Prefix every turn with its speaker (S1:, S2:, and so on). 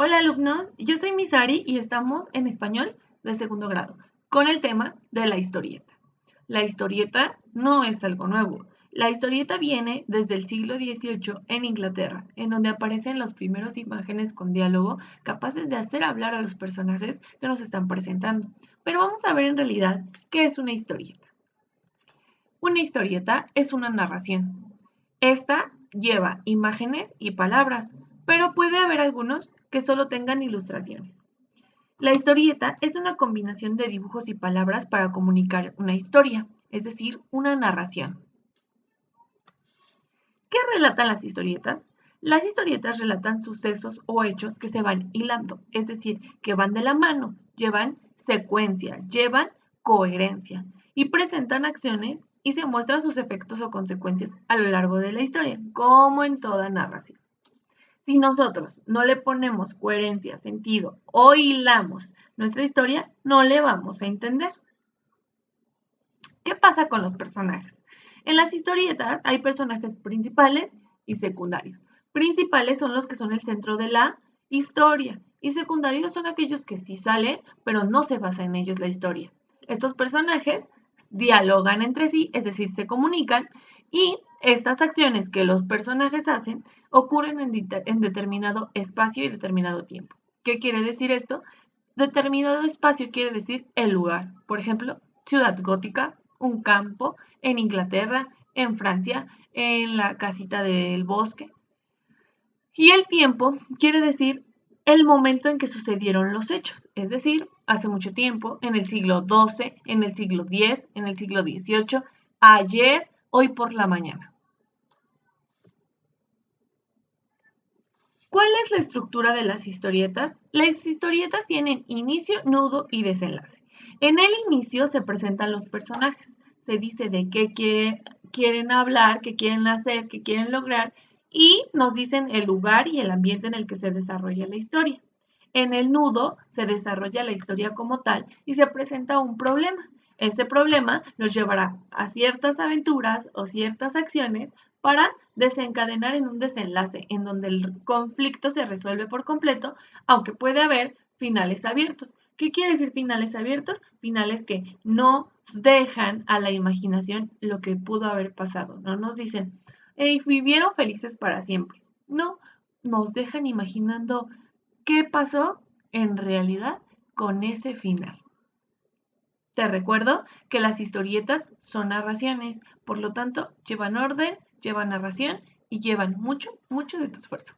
S1: Hola alumnos, yo soy Misari y estamos en español de segundo grado con el tema de la historieta. La historieta no es algo nuevo. La historieta viene desde el siglo XVIII en Inglaterra, en donde aparecen las primeras imágenes con diálogo capaces de hacer hablar a los personajes que nos están presentando. Pero vamos a ver en realidad qué es una historieta. Una historieta es una narración. Esta lleva imágenes y palabras, pero puede haber algunos que solo tengan ilustraciones. La historieta es una combinación de dibujos y palabras para comunicar una historia, es decir, una narración. ¿Qué relatan las historietas? Las historietas relatan sucesos o hechos que se van hilando, es decir, que van de la mano, llevan secuencia, llevan coherencia y presentan acciones y se muestran sus efectos o consecuencias a lo largo de la historia, como en toda narración. Si nosotros no le ponemos coherencia, sentido o hilamos nuestra historia, no le vamos a entender. ¿Qué pasa con los personajes? En las historietas hay personajes principales y secundarios. Principales son los que son el centro de la historia y secundarios son aquellos que sí salen, pero no se basa en ellos la historia. Estos personajes dialogan entre sí, es decir, se comunican y estas acciones que los personajes hacen ocurren en determinado espacio y determinado tiempo. ¿Qué quiere decir esto? Determinado espacio quiere decir el lugar. Por ejemplo, ciudad gótica, un campo, en Inglaterra, en Francia, en la casita del bosque. Y el tiempo quiere decir el momento en que sucedieron los hechos, es decir, hace mucho tiempo, en el siglo XII, en el siglo X, en el siglo XVIII, ayer, hoy por la mañana. ¿Cuál es la estructura de las historietas? Las historietas tienen inicio, nudo y desenlace. En el inicio se presentan los personajes, se dice de qué quieren hablar, qué quieren hacer, qué quieren lograr y nos dicen el lugar y el ambiente en el que se desarrolla la historia. En el nudo se desarrolla la historia como tal y se presenta un problema. Ese problema nos llevará a ciertas aventuras o ciertas acciones para desencadenar en un desenlace en donde el conflicto se resuelve por completo, aunque puede haber finales abiertos. ¿Qué quiere decir finales abiertos? Finales que no dejan a la imaginación lo que pudo haber pasado. No nos dicen, hey, vivieron felices para siempre. No, nos dejan imaginando qué pasó en realidad con ese final. Te recuerdo que las historietas son narraciones, por lo tanto, llevan orden, llevan narración y llevan mucho, mucho de tu esfuerzo.